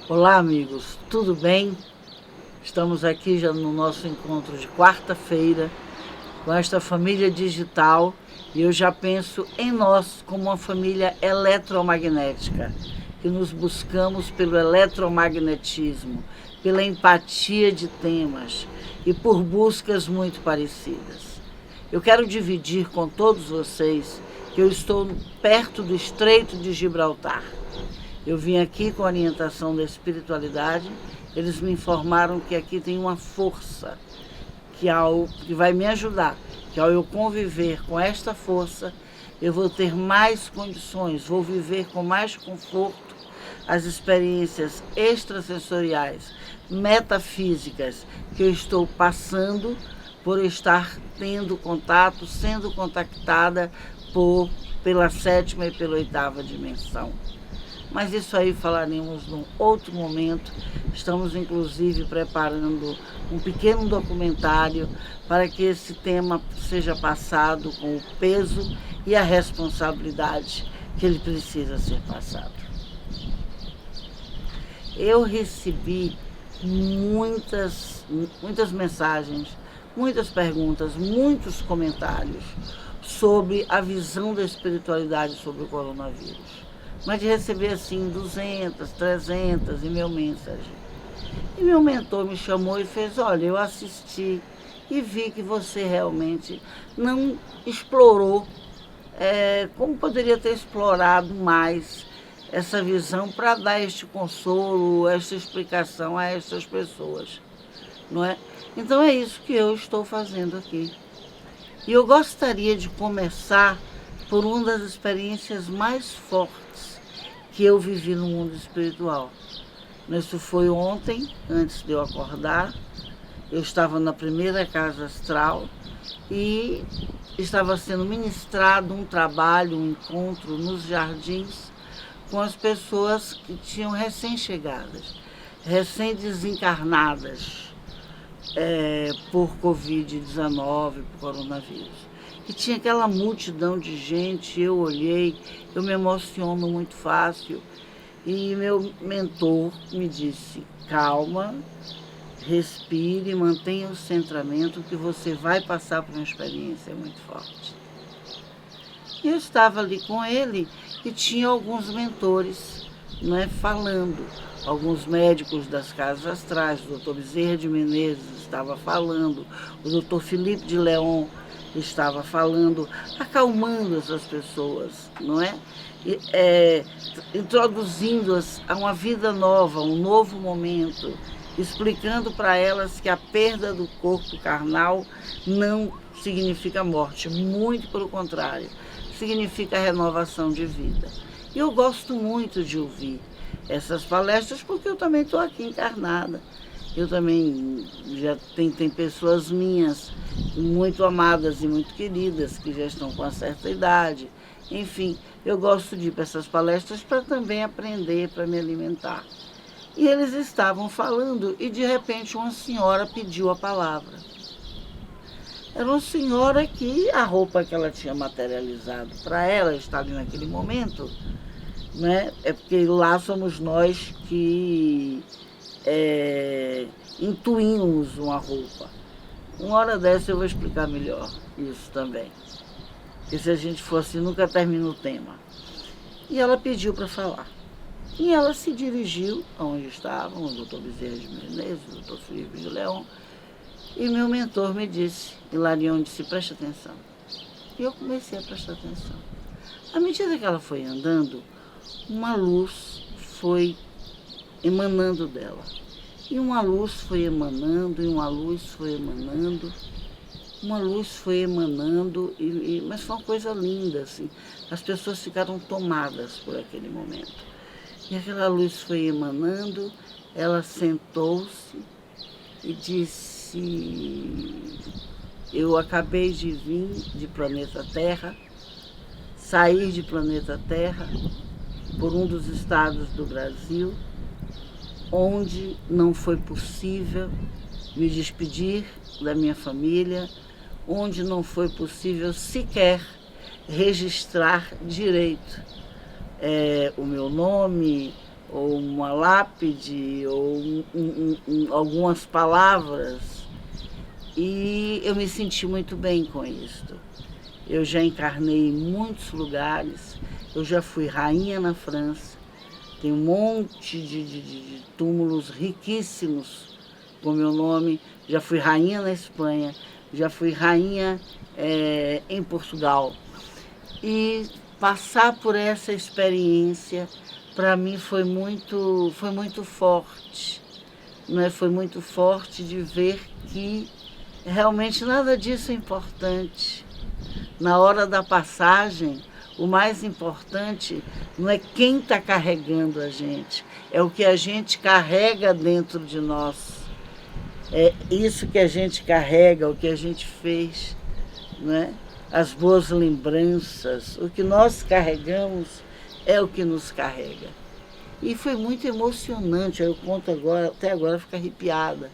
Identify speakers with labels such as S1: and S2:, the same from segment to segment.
S1: Olá, amigos, tudo bem? Estamos aqui já no nosso encontro de quarta-feira com esta família digital e eu já penso em nós como uma família eletromagnética, que nos buscamos pelo eletromagnetismo, pela empatia de temas e por buscas muito parecidas. Eu quero dividir com todos vocês que eu estou perto do Estreito de Gibraltar. Eu vim aqui com a orientação da espiritualidade, eles me informaram que aqui tem uma força que vai me ajudar, que ao eu conviver com esta força, eu vou ter mais condições, vou viver com mais conforto as experiências extrasensoriais, metafísicas que eu estou passando por estar tendo contato, sendo contactada pela sétima e pela oitava dimensão. Mas isso aí falaremos num outro momento. Estamos inclusive preparando um pequeno documentário para que esse tema seja passado com o peso e a responsabilidade que ele precisa ser passado. Eu recebi muitas mensagens, muitas perguntas, muitos comentários sobre a visão da espiritualidade sobre o coronavírus. Mas de receber assim 200, 300 e-mail mensagem. E meu mentor me chamou e fez: olha, eu assisti e vi que você realmente não explorou como poderia ter explorado mais essa visão para dar este consolo, esta explicação a estas pessoas, não é? Então é isso que eu estou fazendo aqui. E eu gostaria de começar por uma das experiências mais fortes que eu vivi no mundo espiritual. Isso foi ontem, antes de eu acordar. Eu estava na primeira casa astral e estava sendo ministrado um trabalho, um encontro nos jardins com as pessoas que tinham recém-chegadas, recém-desencarnadas por Covid-19, por coronavírus. E tinha aquela multidão de gente, eu olhei, eu me emociono muito fácil. E meu mentor me disse: calma, respire, mantenha o centramento que você vai passar por uma experiência muito forte. E eu estava ali com ele e tinha alguns mentores, falando. Alguns médicos das casas astrais, o doutor Bezerra de Menezes estava falando, o doutor Felipe de Leon estava falando, acalmando essas pessoas, introduzindo-as a uma vida nova, um novo momento, explicando para elas que a perda do corpo carnal não significa morte, muito pelo contrário, significa renovação de vida. E eu gosto muito de ouvir essas palestras porque eu também estou aqui encarnada. Eu também já tem pessoas minhas muito amadas e muito queridas que já estão com uma certa idade. Enfim, eu gosto de ir para essas palestras para também aprender, para me alimentar. E eles estavam falando e de repente uma senhora pediu a palavra. Era uma senhora que a roupa que ela tinha materializado para ela estar ali naquele momento, é porque lá somos nós que intuímos uma roupa. Uma hora dessa eu vou explicar melhor isso também. Porque se a gente for assim, nunca termina o tema. E ela pediu para falar. E ela se dirigiu aonde estavam o doutor Bezerra de Menezes, o doutor Felipe de Leon, e meu mentor me disse, Hilarion disse: preste atenção. E eu comecei a prestar atenção. À medida que ela foi andando, uma luz foi emanando dela. E uma luz foi emanando, e uma luz foi emanando, uma luz foi emanando, mas foi uma coisa linda, assim. As pessoas ficaram tomadas por aquele momento. E aquela luz foi emanando, ela sentou-se e disse: eu acabei de vir de planeta Terra, sair de planeta Terra por um dos estados do Brasil, onde não foi possível me despedir da minha família, onde não foi possível sequer registrar direito o meu nome, ou uma lápide, ou algumas palavras, e eu me senti muito bem com isso. Eu já encarnei em muitos lugares, eu já fui rainha na França, tem um monte de túmulos riquíssimos com meu nome, já fui rainha na Espanha, já fui rainha em Portugal. E passar por essa experiência, para mim, foi muito forte. Não é? Foi muito forte de ver que realmente nada disso é importante. Na hora da passagem, o mais importante não é quem está carregando a gente, é o que a gente carrega dentro de nós. É isso que a gente carrega, o que a gente fez, não é? As boas lembranças, o que nós carregamos é o que nos carrega. E foi muito emocionante, eu conto agora, até agora fico arrepiada.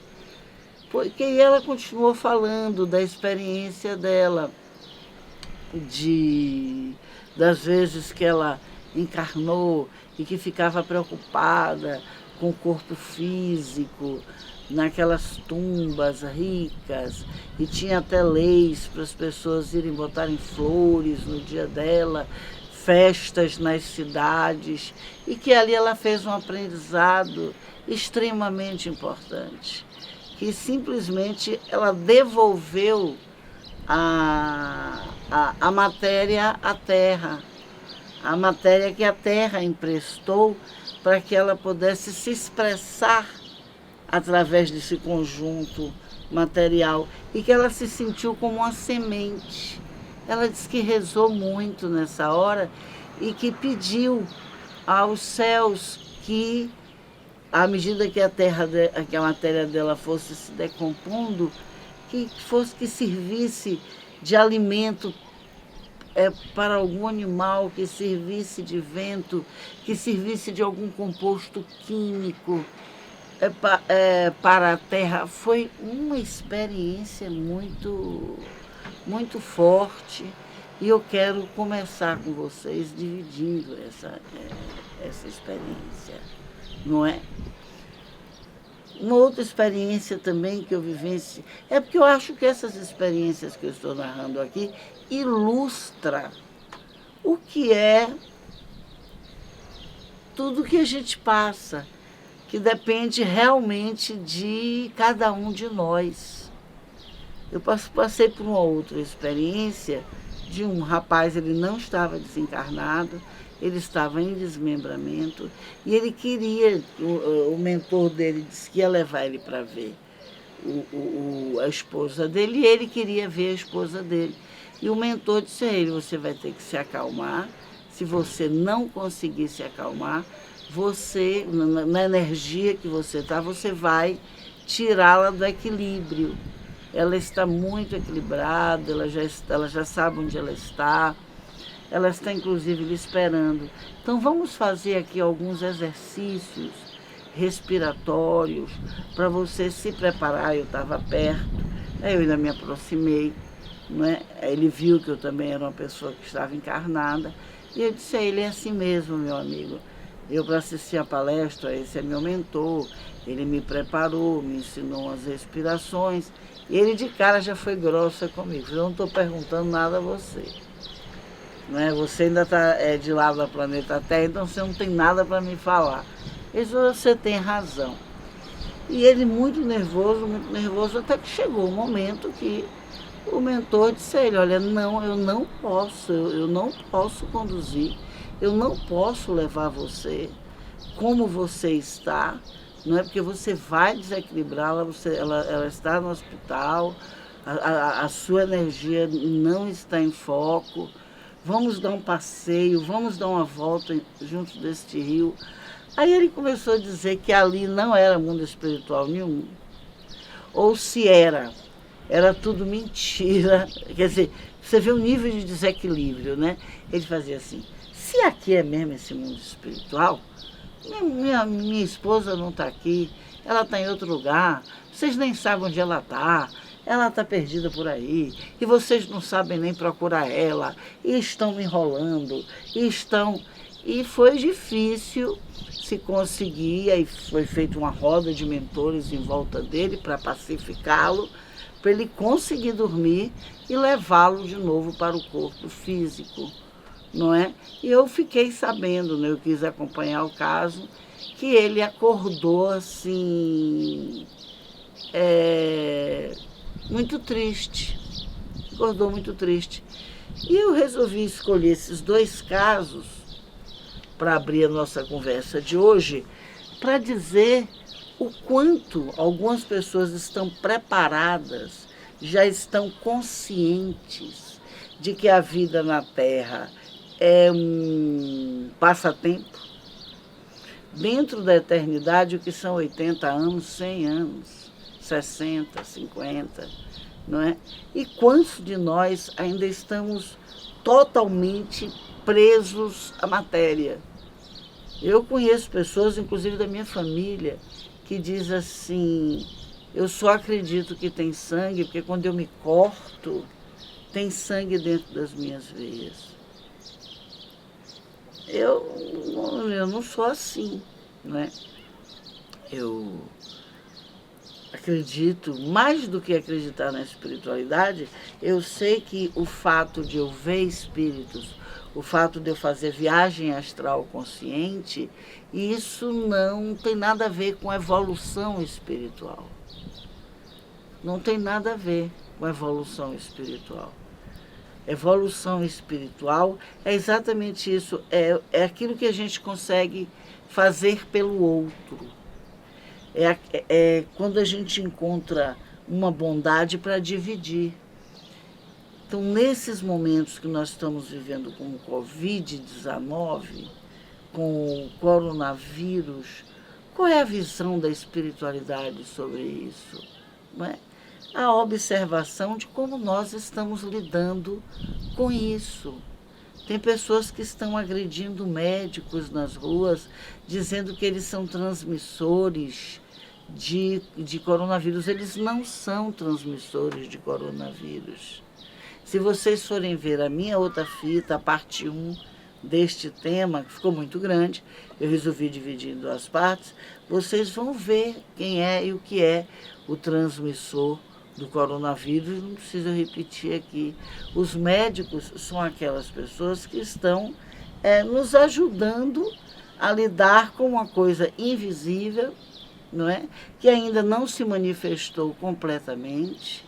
S1: Porque ela continuou falando da experiência dela, das vezes que ela encarnou e que ficava preocupada com o corpo físico, naquelas tumbas ricas, e tinha até leis para as pessoas irem botarem flores no dia dela, festas nas cidades, e que ali ela fez um aprendizado extremamente importante, que simplesmente ela devolveu a matéria à terra, a matéria que a terra emprestou para que ela pudesse se expressar através desse conjunto material, e que ela se sentiu como uma semente. Ela disse que rezou muito nessa hora e que pediu aos céus que, à medida que que a matéria dela fosse se decompondo, que servisse de alimento para algum animal, que servisse de vento, que servisse de algum composto químico para a terra. Foi uma experiência muito, muito forte, e eu quero começar com vocês dividindo essa experiência, não é? Uma outra experiência também que eu vivenciei, é porque eu acho que essas experiências que eu estou narrando aqui ilustra o que é tudo que a gente passa, que depende realmente de cada um de nós. Eu passei por uma outra experiência de um rapaz, ele não estava desencarnado, ele estava em desmembramento, e ele queria, o mentor dele disse que ia levar ele para ver a esposa dele, e ele queria ver a esposa dele. E o mentor disse a ele: você vai ter que se acalmar, se você não conseguir se acalmar, você, na energia que você está, você vai tirá-la do equilíbrio. Ela está muito equilibrada, ela já sabe onde ela está inclusive lhe esperando. Então vamos fazer aqui alguns exercícios respiratórios para você se preparar. Eu estava perto, aí eu ainda me aproximei, não é? Ele viu que eu também era uma pessoa que estava encarnada, e eu disse a ele: é assim mesmo, meu amigo. Eu, para assistir a palestra, esse é meu mentor, ele me preparou, me ensinou as respirações, e ele de cara já foi grossa comigo: eu não estou perguntando nada a você. Não é? Você ainda está de lado do planeta Terra, então você não tem nada para me falar. Ele falou: você tem razão. E ele muito nervoso, até que chegou o momento que o mentor disse a ele: olha, não, eu não posso conduzir, eu não posso levar você como você está, não é? Porque você vai desequilibrá-la, ela está no hospital, a sua energia não está em foco. Vamos dar um passeio, vamos dar uma volta junto deste rio. Aí ele começou a dizer que ali não era mundo espiritual nenhum. Ou se era tudo mentira. Quer dizer, você vê o nível de desequilíbrio, né? Ele fazia assim: se aqui é mesmo esse mundo espiritual, minha esposa não está aqui, ela está em outro lugar, vocês nem sabem onde ela está perdida por aí, e vocês não sabem nem procurar ela, e estão me enrolando, E foi difícil se conseguir, aí foi feita uma roda de mentores em volta dele para pacificá-lo, para ele conseguir dormir e levá-lo de novo para o corpo físico, não é? E eu fiquei sabendo, né, eu quis acompanhar o caso, que ele acordou assim, muito triste, acordou muito triste. E eu resolvi escolher esses dois casos para abrir a nossa conversa de hoje, para dizer o quanto algumas pessoas estão preparadas, já estão conscientes de que a vida na Terra é um passatempo. Dentro da eternidade, o que são 80 anos, 100 anos, 60, 50, não é? E quantos de nós ainda estamos totalmente presos à matéria? Eu conheço pessoas, inclusive da minha família, que diz assim, eu só acredito que tem sangue porque quando eu me corto, tem sangue dentro das minhas veias. Eu não sou assim, não é? Eu acredito, mais do que acreditar na espiritualidade, eu sei que o fato de eu ver espíritos, o fato de eu fazer viagem astral consciente, isso não tem nada a ver com evolução espiritual. Não tem nada a ver com evolução espiritual. Evolução espiritual é exatamente isso, é aquilo que a gente consegue fazer pelo outro. É quando a gente encontra uma bondade para dividir. Então, nesses momentos que nós estamos vivendo com o Covid-19, com o coronavírus, qual é a visão da espiritualidade sobre isso? Não é? A observação de como nós estamos lidando com isso. Tem pessoas que estão agredindo médicos nas ruas, dizendo que eles são transmissores de coronavírus. Eles não são transmissores de coronavírus. Se vocês forem ver a minha outra fita, a parte 1 deste tema, que ficou muito grande, eu resolvi dividir em duas partes, vocês vão ver quem é e o que é o transmissor do coronavírus. Não preciso repetir aqui. Os médicos são aquelas pessoas que estão nos ajudando a lidar com uma coisa invisível, não é? Que ainda não se manifestou completamente.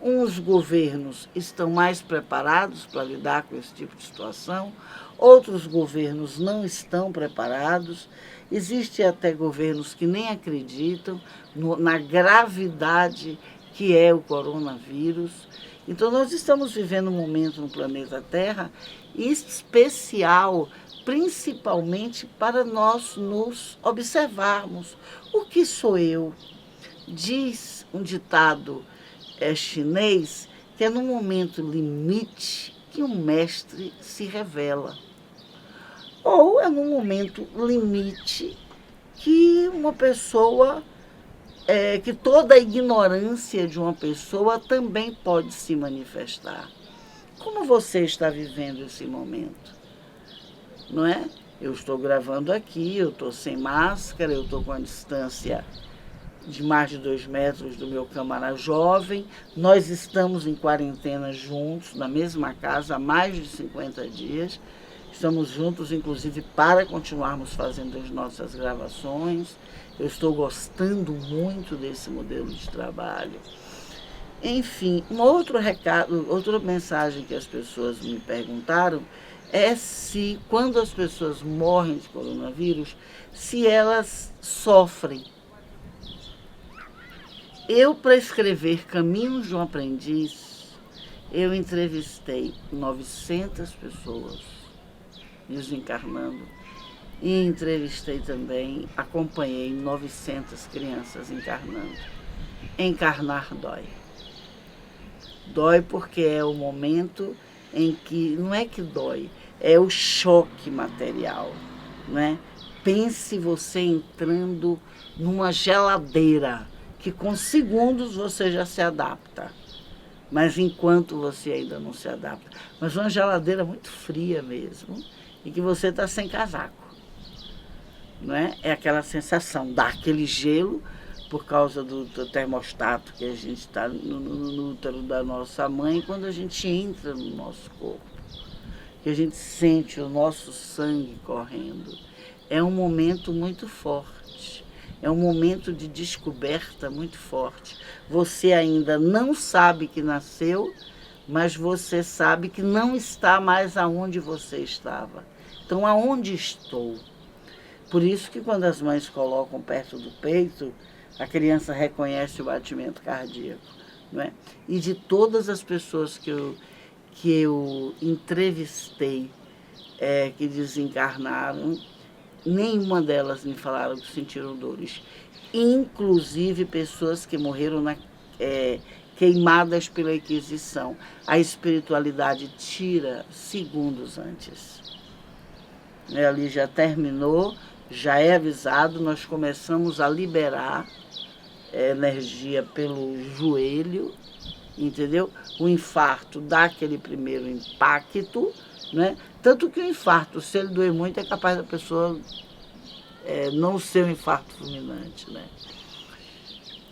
S1: Uns governos estão mais preparados para lidar com esse tipo de situação, outros governos não estão preparados. Existem até governos que nem acreditam na gravidade que é o coronavírus. Então, nós estamos vivendo um momento no planeta Terra especial, principalmente para nós nos observarmos. O que sou eu? Diz um ditado chinês que é no momento limite que um mestre se revela. Ou é no momento limite que uma pessoa, que toda a ignorância de uma pessoa também pode se manifestar. Como você está vivendo esse momento? Não é? Eu estou gravando aqui, eu estou sem máscara, eu estou com a distância de mais de 2 metros do meu camarada jovem. Nós estamos em quarentena juntos, na mesma casa, há mais de 50 dias. Estamos juntos, inclusive, para continuarmos fazendo as nossas gravações. Eu estou gostando muito desse modelo de trabalho. Enfim, um outro recado, outra mensagem que as pessoas me perguntaram é se, quando as pessoas morrem de coronavírus, se elas sofrem. Eu, para escrever Caminhos de um Aprendiz, eu entrevistei 900 pessoas desencarnando e entrevistei também, acompanhei 900 crianças encarnando. Encarnar dói. Dói porque é o momento em que, não é que dói, é o choque material, não é? Pense você entrando numa geladeira, que com segundos você já se adapta, mas enquanto você ainda não se adapta. Mas uma geladeira muito fria mesmo, e que você está sem casaco. Não é? É aquela sensação, dá aquele gelo por causa do termostato que a gente está no útero da nossa mãe, quando a gente entra no nosso corpo, que a gente sente o nosso sangue correndo. É um momento muito forte, é um momento de descoberta muito forte. Você ainda não sabe que nasceu, mas você sabe que não está mais aonde você estava. Então, aonde estou? Por isso que quando as mães colocam perto do peito, a criança reconhece o batimento cardíaco. Não é? E de todas as pessoas que eu entrevistei, que desencarnaram, nenhuma delas me falaram que sentiram dores. Inclusive pessoas que morreram queimadas pela Inquisição. A espiritualidade tira segundos antes. Ali já terminou, já é avisado, nós começamos a liberar energia pelo joelho, entendeu? O infarto dá aquele primeiro impacto, né? Tanto que o infarto, se ele doer muito, é capaz da pessoa não ser um infarto fulminante, né?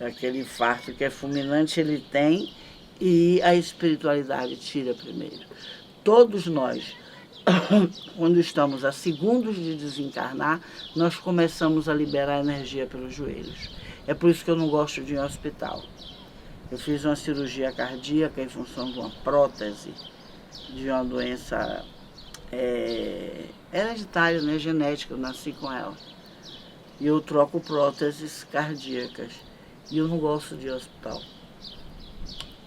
S1: Aquele infarto que é fulminante ele tem e a espiritualidade tira primeiro. Todos nós, quando estamos a segundos de desencarnar, nós começamos a liberar energia pelos joelhos. É por isso que eu não gosto de ir em hospital. Eu fiz uma cirurgia cardíaca em função de uma prótese, de uma doença hereditária, né, genética, eu nasci com ela. E eu troco próteses cardíacas. E eu não gosto de ir ao hospital.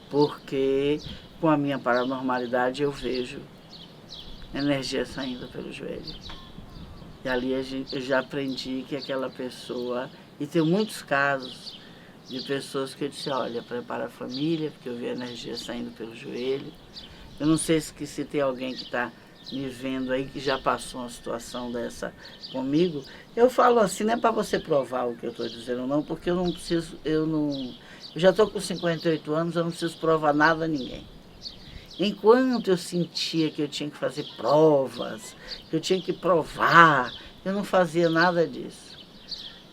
S1: Porque com a minha paranormalidade eu vejo energia saindo pelo joelho. E ali eu já aprendi que aquela pessoa... E tem muitos casos de pessoas que eu disse, olha, prepara a família, porque eu vi a energia saindo pelo joelho. Eu não sei se tem alguém que está me vendo aí, que já passou uma situação dessa comigo. Eu falo assim, não é para você provar o que eu estou dizendo, não, porque eu não preciso, eu já estou com 58 anos, eu não preciso provar nada a ninguém. Enquanto eu sentia que eu tinha que fazer provas, que eu tinha que provar, eu não fazia nada disso.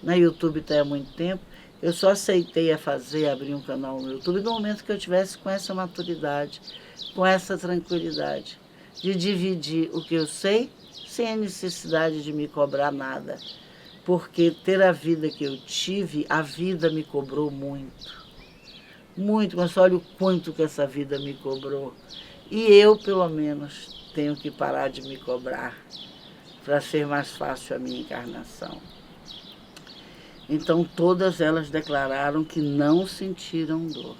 S1: Na YouTube está há muito tempo, eu só aceitei abrir um canal no YouTube no momento que eu tivesse com essa maturidade, com essa tranquilidade, de dividir o que eu sei, sem a necessidade de me cobrar nada. Porque ter a vida que eu tive, a vida me cobrou muito. Muito, mas olha o quanto que essa vida me cobrou. E eu, pelo menos, tenho que parar de me cobrar para ser mais fácil a minha encarnação. Então, todas elas declararam que não sentiram dor.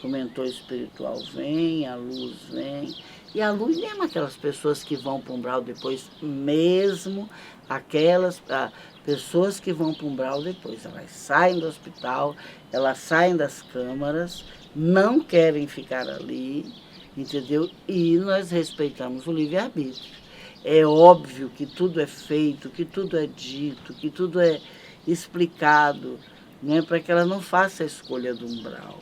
S1: O mentor espiritual vem, a luz vem. E a luz, mesmo aquelas pessoas que vão para o umbral depois, mesmo aquelas pessoas que vão para o umbral depois, elas saem do hospital, elas saem das câmaras, não querem ficar ali, entendeu? E nós respeitamos o livre-arbítrio. É óbvio que tudo é feito, que tudo é dito, que tudo é explicado, né, para que ela não faça a escolha do umbral.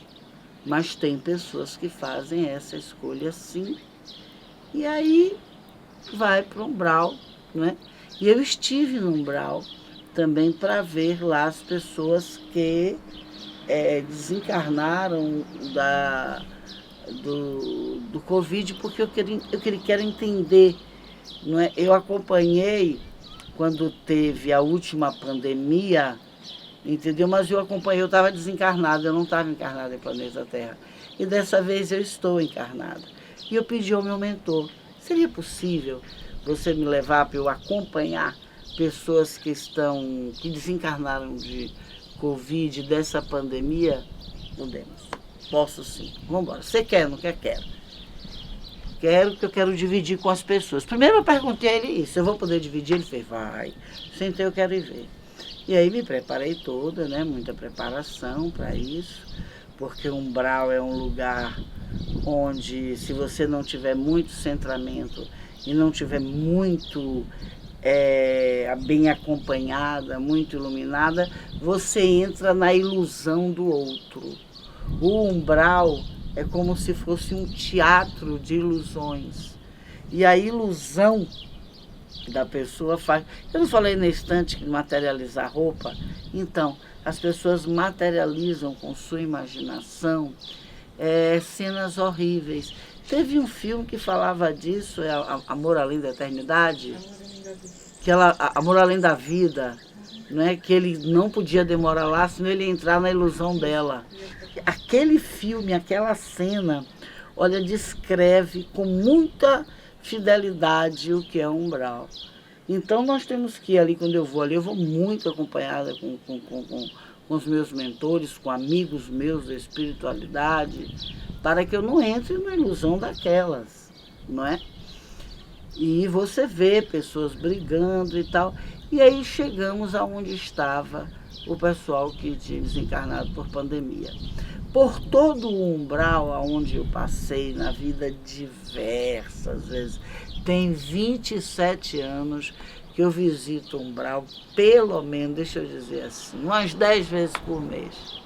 S1: Mas tem pessoas que fazem essa escolha sim, e aí vai para o umbral, né? E eu estive no umbral também para ver lá as pessoas que desencarnaram do Covid, porque eu quero entender, não é? Eu acompanhei quando teve a última pandemia, entendeu? Mas eu acompanhei, eu estava desencarnada, eu não estava encarnada em planeta Terra. E dessa vez eu estou encarnada. E eu pedi ao meu mentor, seria possível você me levar para eu acompanhar pessoas que desencarnaram de Covid, dessa pandemia? Podemos. Posso sim. Vamos embora. Você quer, não quer? Quero. Quero, porque eu quero dividir com as pessoas. Primeiro eu perguntei a ele isso, eu vou poder dividir? Ele fez, vai. Sentei, eu quero ir ver. E aí me preparei toda, né? Muita preparação para isso, porque o umbral é um lugar onde, se você não tiver muito centramento e não tiver muito bem acompanhada, muito iluminada, você entra na ilusão do outro. O umbral é como se fosse um teatro de ilusões. E a ilusão da pessoa faz... Eu não falei na estante de materializar roupa? Então, as pessoas materializam com sua imaginação cenas horríveis. Teve um filme que falava disso, Amor Além da Eternidade, Amor Além da Vida, né? Que ele não podia demorar lá, senão ele ia entrar na ilusão dela. Aquele filme, aquela cena, olha, descreve com muita fidelidade o que é um umbral. Então nós temos que ir ali, quando eu vou muito acompanhada com os meus mentores, com amigos meus da espiritualidade, para que eu não entre na ilusão daquelas, não é? E você vê pessoas brigando e tal. E aí chegamos aonde estava o pessoal que tinha desencarnado por pandemia. Por todo o umbral aonde eu passei na vida diversas vezes, tem 27 anos que eu visito o umbral, pelo menos, deixa eu dizer assim, umas 10 vezes por mês.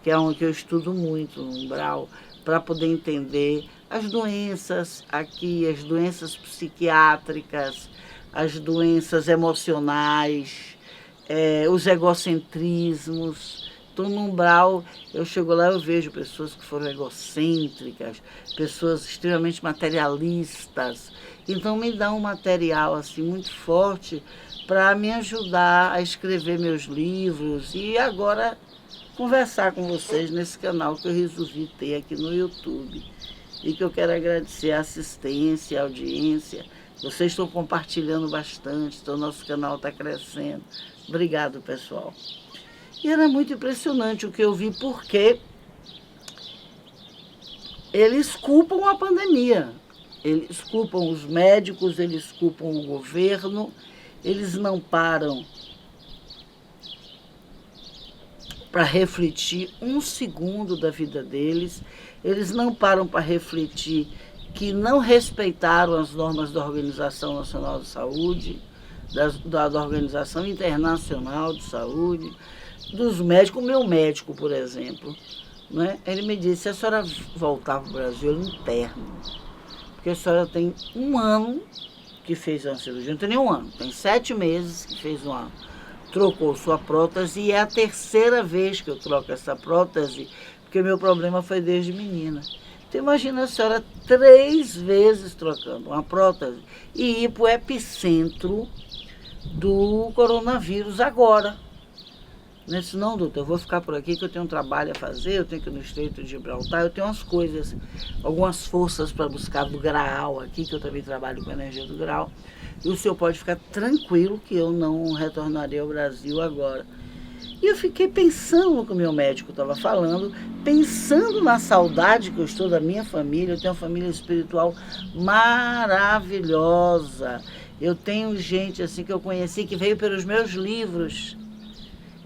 S1: Que é onde eu estudo muito no umbral, para poder entender as doenças aqui, as doenças psiquiátricas, as doenças emocionais, os egocentrismos. Então, no umbral, eu chego lá, eu vejo pessoas que foram egocêntricas, pessoas extremamente materialistas. Então, me dá um material assim, muito forte para me ajudar a escrever meus livros e agora conversar com vocês nesse canal que eu resolvi ter aqui no YouTube. E que eu quero agradecer a assistência, a audiência. Vocês estão compartilhando bastante, então nosso canal está crescendo. Obrigado, pessoal. E era muito impressionante o que eu vi, porque eles culpam a pandemia. Eles culpam os médicos, eles culpam o governo, eles não param para refletir um segundo da vida deles, eles não param para refletir que não respeitaram as normas da Organização Nacional de Saúde, da Organização Internacional de Saúde, dos médicos. O meu médico, por exemplo, né, ele me disse, se a senhora voltar para o Brasil, eu interno, porque a senhora tem 1 ano que fez uma cirurgia, não tem nem 1 ano, tem 7 meses que fez uma... Trocou sua prótese e é a 3ª vez que eu troco essa prótese, porque meu problema foi desde menina. Então imagina a senhora 3 vezes trocando uma prótese e ir para o epicentro do coronavírus agora. Eu disse, não, doutor, eu vou ficar por aqui que eu tenho um trabalho a fazer, eu tenho que ir no Estreito de Gibraltar, eu tenho umas coisas, algumas forças para buscar do Graal aqui, que eu também trabalho com a energia do Graal. E o senhor pode ficar tranquilo que eu não retornarei ao Brasil agora. E eu fiquei pensando no que o meu médico estava falando, pensando na saudade que eu estou da minha família. Eu tenho uma família espiritual maravilhosa. Eu tenho gente assim que eu conheci que veio pelos meus livros.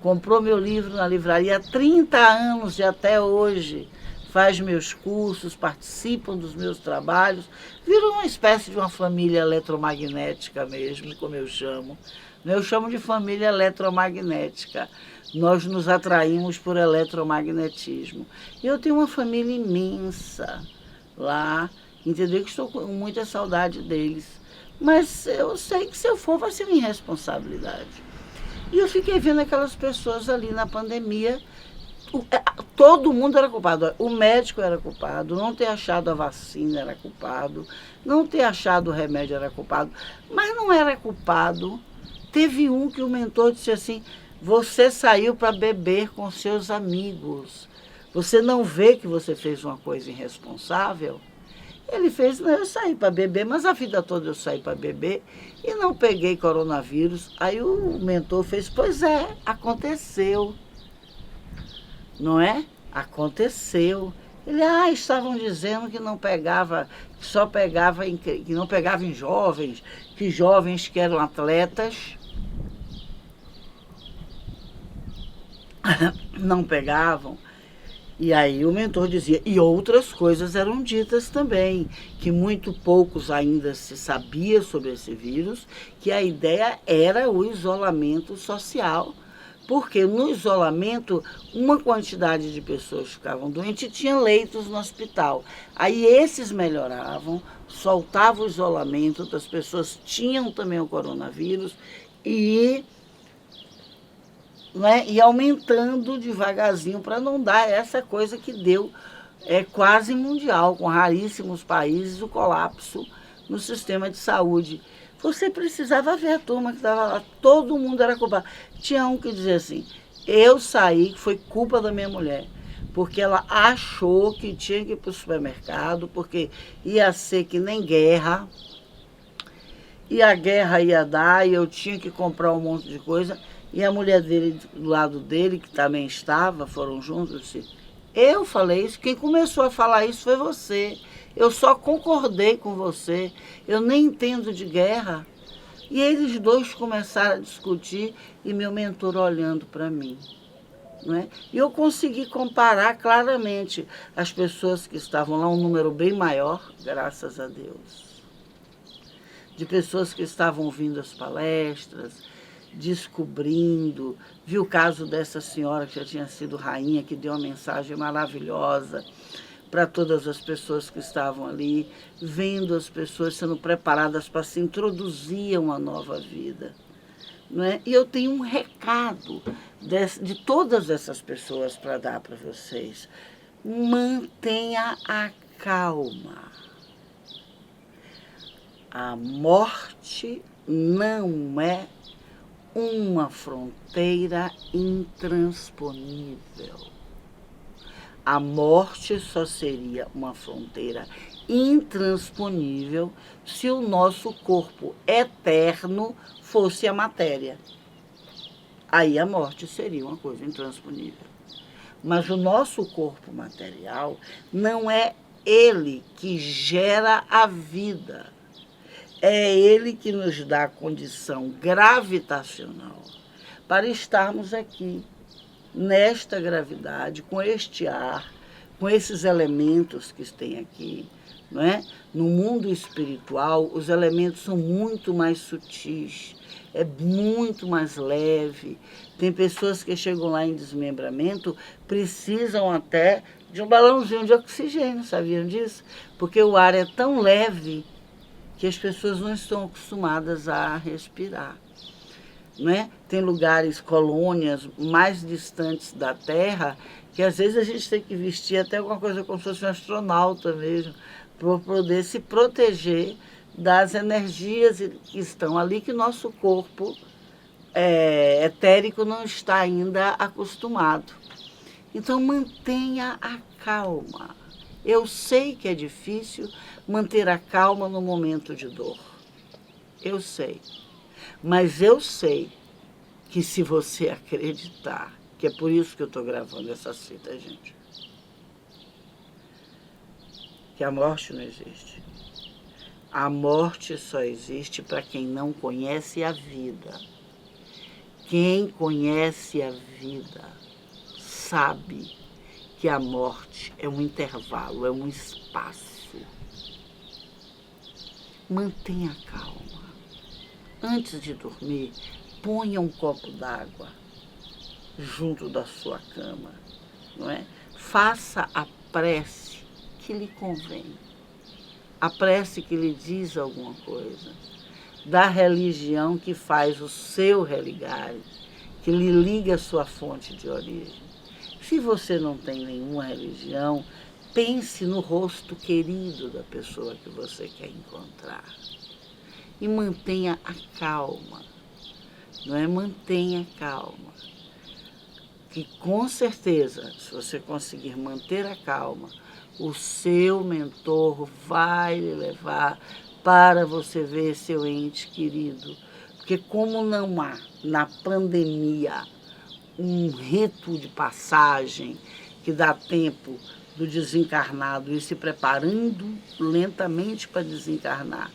S1: Comprou meu livro na livraria há 30 anos e até hoje faz meus cursos, participam dos meus trabalhos, viram uma espécie de uma família eletromagnética mesmo, como eu chamo. Eu chamo de família eletromagnética. Nós nos atraímos por eletromagnetismo. E eu tenho uma família imensa lá, entendeu? Que estou com muita saudade deles. Mas eu sei que se eu for vai ser minha responsabilidade. E eu fiquei vendo aquelas pessoas ali na pandemia. Todo mundo era culpado. O médico era culpado, não ter achado a vacina era culpado, não ter achado o remédio era culpado, mas não era culpado. Teve um que o mentor disse assim, você saiu para beber com seus amigos, você não vê que você fez uma coisa irresponsável? Ele fez, não, eu saí para beber, mas a vida toda eu saí para beber e não peguei coronavírus. Aí o mentor fez, pois é, aconteceu. Não é? Aconteceu. Ele, estavam dizendo que não pegava, que só pegava, que não pegava em jovens, que jovens que eram atletas não pegavam. E aí o mentor dizia, e outras coisas eram ditas também, que muito poucos ainda se sabia sobre esse vírus, que a ideia era o isolamento social, Porque no isolamento, uma quantidade de pessoas ficavam doentes e tinha leitos no hospital. Aí esses melhoravam, soltavam o isolamento, outras pessoas tinham também o coronavírus e, né, e aumentando devagarzinho para não dar essa coisa que deu quase mundial, com raríssimos países, o colapso no sistema de saúde. Você precisava ver a turma que estava lá, todo mundo era culpado. Tinha um que dizia assim, eu saí, que foi culpa da minha mulher, porque ela achou que tinha que ir para o supermercado, porque ia ser que nem guerra, e a guerra ia dar, e eu tinha que comprar um monte de coisa, e a mulher dele, do lado dele, que também estava, foram juntos, disse, eu falei isso, quem começou a falar isso foi você. Eu só concordei com você, eu nem entendo de guerra. E eles dois começaram a discutir e meu mentor olhando para mim. Não é? E eu consegui comparar claramente as pessoas que estavam lá, um número bem maior, graças a Deus, de pessoas que estavam ouvindo as palestras, descobrindo, vi o caso dessa senhora que já tinha sido rainha, que deu uma mensagem maravilhosa para todas as pessoas que estavam ali, vendo as pessoas sendo preparadas para se introduzir a uma nova vida. Não é? E eu tenho um recado de todas essas pessoas para dar para vocês. Mantenha a calma. A morte não é uma fronteira intransponível. A morte só seria uma fronteira intransponível se o nosso corpo eterno fosse a matéria. Aí a morte seria uma coisa intransponível. Mas o nosso corpo material não é ele que gera a vida. É ele que nos dá a condição gravitacional para estarmos aqui, nesta gravidade, com este ar, com esses elementos que tem aqui. Não é? No mundo espiritual, os elementos são muito mais sutis, é muito mais leve. Tem pessoas que chegam lá em desmembramento, precisam até de um balãozinho de oxigênio, sabiam disso? Porque o ar é tão leve que as pessoas não estão acostumadas a respirar. Né? Tem lugares, colônias mais distantes da Terra, que às vezes a gente tem que vestir até alguma coisa como se fosse um astronauta mesmo, para poder se proteger das energias que estão ali, que nosso corpo etérico não está ainda acostumado. Então mantenha a calma. Eu sei que é difícil manter a calma no momento de dor. Eu sei. Mas eu sei que se você acreditar, que é por isso que eu estou gravando essa fita, gente, que a morte não existe. A morte só existe para quem não conhece a vida. Quem conhece a vida sabe que a morte é um intervalo, é um espaço. Mantenha calma. Antes de dormir, ponha um copo d'água junto da sua cama, não é? Faça a prece que lhe convém, a prece que lhe diz alguma coisa, da religião que faz o seu religare, que lhe liga a sua fonte de origem. Se você não tem nenhuma religião, pense no rosto querido da pessoa que você quer encontrar. E mantenha a calma, não é? Mantenha a calma. Que com certeza, se você conseguir manter a calma, o seu mentor vai lhe levar para você ver seu ente querido. Porque como não há na pandemia um rito de passagem que dá tempo do desencarnado ir se preparando lentamente para desencarnar,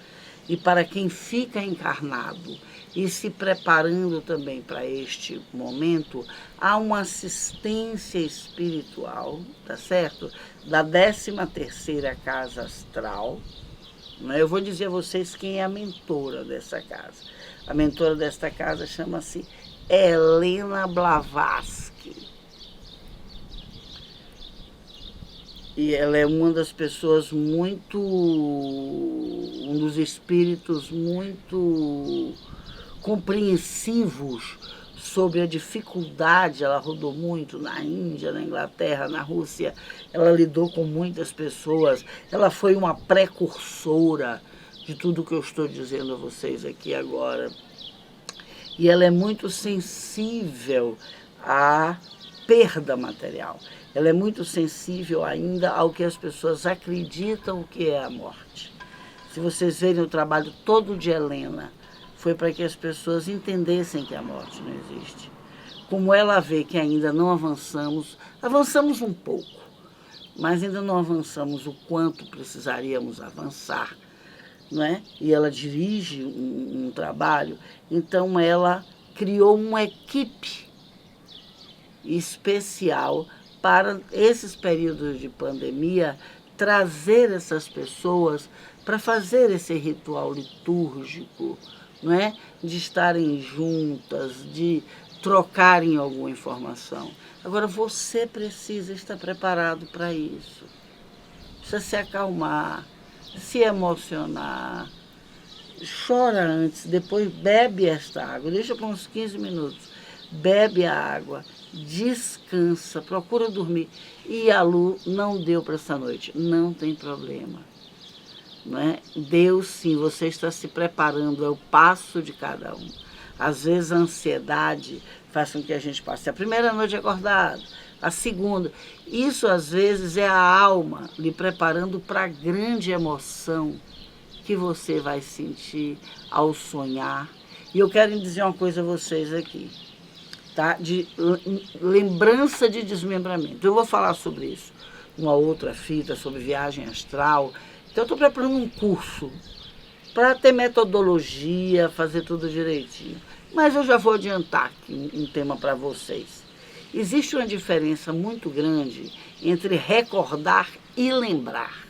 S1: e para quem fica encarnado e se preparando também para este momento, há uma assistência espiritual, tá certo? Da 13ª casa astral. Eu vou dizer a vocês quem é a mentora dessa casa. A mentora desta casa chama-se Helena Blavatsky. E ela é uma das pessoas um dos espíritos muito compreensivos sobre a dificuldade. Ela rodou muito na Índia, na Inglaterra, na Rússia. Ela lidou com muitas pessoas. Ela foi uma precursora de tudo que eu estou dizendo a vocês aqui agora. E ela é muito sensível à perda material. Ela é muito sensível ainda ao que as pessoas acreditam que é a morte. Se vocês verem o trabalho todo de Helena, foi para que as pessoas entendessem que a morte não existe. Como ela vê que ainda não avançamos um pouco, mas ainda não avançamos o quanto precisaríamos avançar, não é? E ela dirige um trabalho, então ela criou uma equipe especial para esses períodos de pandemia, trazer essas pessoas para fazer esse ritual litúrgico, não é? De estarem juntas, de trocarem alguma informação. Agora, você precisa estar preparado para isso. Precisa se acalmar, se emocionar. Chora antes, depois bebe esta água, deixa por uns 15 minutos. Bebe a água, descansa, procura dormir. E a Lu não deu para essa noite, não tem problema. Não é? Deus sim, você está se preparando, é o passo de cada um. Às vezes a ansiedade faz com que a gente passe a primeira noite acordado, a segunda. Isso às vezes é a alma lhe preparando para a grande emoção que você vai sentir ao sonhar. E eu quero dizer uma coisa a vocês aqui, tá? De lembrança de desmembramento. Eu vou falar sobre isso, uma outra fita sobre viagem astral. Então eu estou preparando um curso para ter metodologia, fazer tudo direitinho. Mas eu já vou adiantar aqui um tema para vocês. Existe uma diferença muito grande entre recordar e lembrar.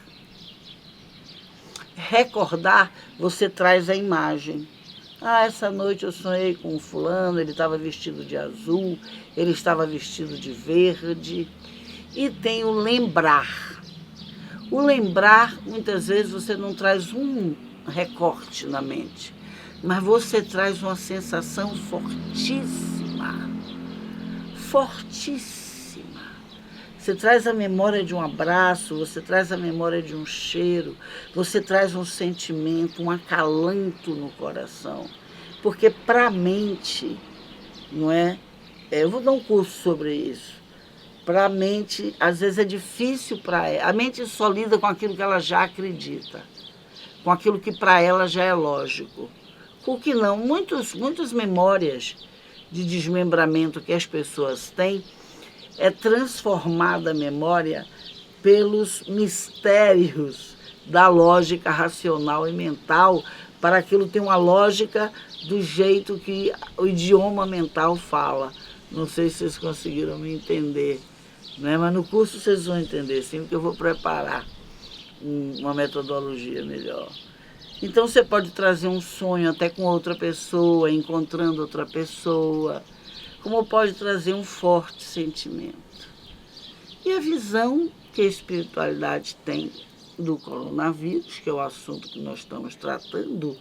S1: Recordar, você traz a imagem. Ah, essa noite eu sonhei com um fulano, ele estava vestido de azul, ele estava vestido de verde. E tem o lembrar. O lembrar, muitas vezes, você não traz um recorte na mente, mas você traz uma sensação fortíssima. Fortíssima. Você traz a memória de um abraço, você traz a memória de um cheiro, você traz um sentimento, um acalanto no coração. Porque para a mente, não é? Eu vou dar um curso sobre isso. Para a mente, às vezes é difícil para ela. A mente só lida com aquilo que ela já acredita, com aquilo que para ela já é lógico. Por que não? Muitas memórias de desmembramento que as pessoas têm é transformada a memória pelos mistérios da lógica racional e mental, para aquilo ter uma lógica do jeito que o idioma mental fala. Não sei se vocês conseguiram me entender, né? Mas no curso vocês vão entender, sim, porque eu vou preparar uma metodologia melhor. Então você pode trazer um sonho até com outra pessoa, encontrando outra pessoa, como pode trazer um forte sentimento. E a visão que a espiritualidade tem do coronavírus, que é o assunto que nós estamos tratando,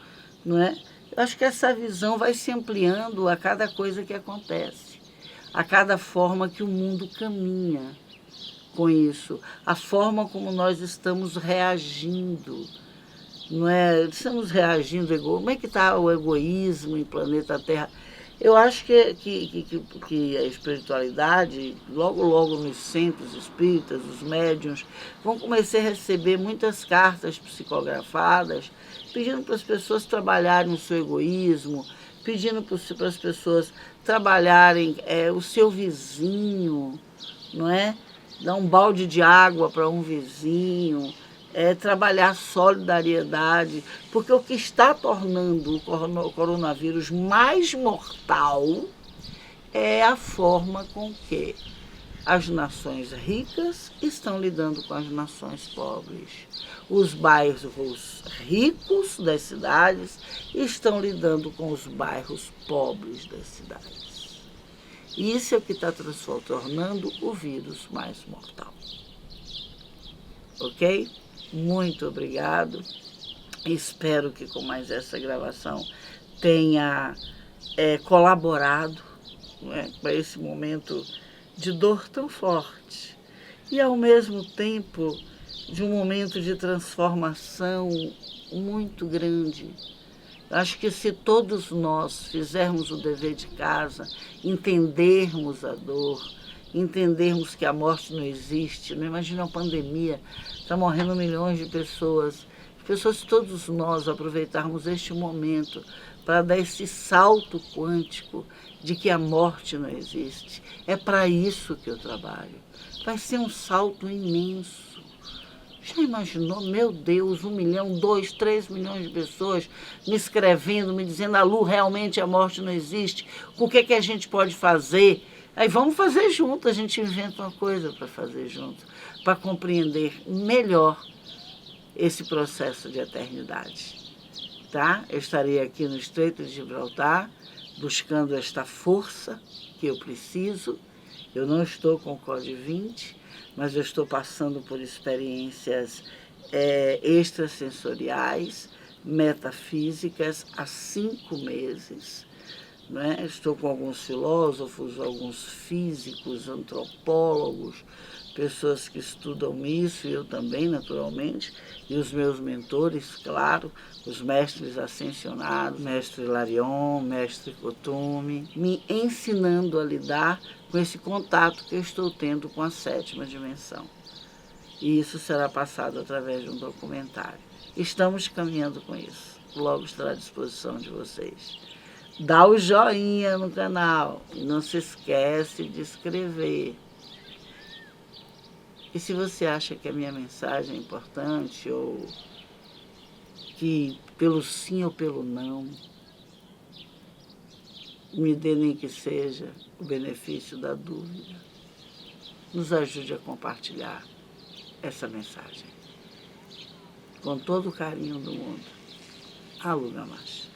S1: não é? Eu acho que essa visão vai se ampliando a cada coisa que acontece, a cada forma que o mundo caminha com isso, a forma como nós estamos reagindo, não é? Estamos reagindo, como é que está o egoísmo em planeta Terra? Eu acho que a espiritualidade, logo nos centros espíritas, os médiuns, vão começar a receber muitas cartas psicografadas, pedindo para as pessoas trabalharem o seu egoísmo, pedindo para as pessoas trabalharem o seu vizinho, não é? Dar um balde de água para um vizinho, trabalhar solidariedade, porque o que está tornando o coronavírus mais mortal é a forma com que as nações ricas estão lidando com as nações pobres. Os bairros ricos das cidades estão lidando com os bairros pobres das cidades. E isso é o que está tornando o vírus mais mortal. Ok? Muito obrigado. Espero que com mais essa gravação tenha colaborado, né, para esse momento de dor tão forte e, ao mesmo tempo, de um momento de transformação muito grande. Acho que se todos nós fizermos o dever de casa, entendermos a dor, entendermos que a morte não existe, não imagina uma pandemia, está morrendo milhões de pessoas. Se todos nós aproveitarmos este momento para dar esse salto quântico de que a morte não existe, é para isso que eu trabalho. Vai ser um salto imenso. Já imaginou? Meu Deus, 1 milhão, 2, 3 milhões de pessoas me escrevendo, me dizendo: Lu, realmente a morte não existe, o que é que a gente pode fazer? Aí vamos fazer junto, a gente inventa uma coisa para fazer junto, para compreender melhor esse processo de eternidade. Tá? Eu estarei aqui no Estreito de Gibraltar, buscando esta força que eu preciso. Eu não estou com o Código 20, mas eu estou passando por experiências extrasensoriais, metafísicas, há 5 meses. Né? Estou com alguns filósofos, alguns físicos, antropólogos, pessoas que estudam isso, e eu também, naturalmente, e os meus mentores, claro, os mestres ascensionados, mestre Larion, mestre Kotumi, me ensinando a lidar com esse contato que eu estou tendo com a 7ª dimensão. E isso será passado através de um documentário. Estamos caminhando com isso. Logo estará à disposição de vocês. Dá o joinha no canal e não se esquece de escrever. E se você acha que a minha mensagem é importante, ou que pelo sim ou pelo não, me dê nem que seja o benefício da dúvida, nos ajude a compartilhar essa mensagem. Com todo o carinho do mundo. Lu Gamache.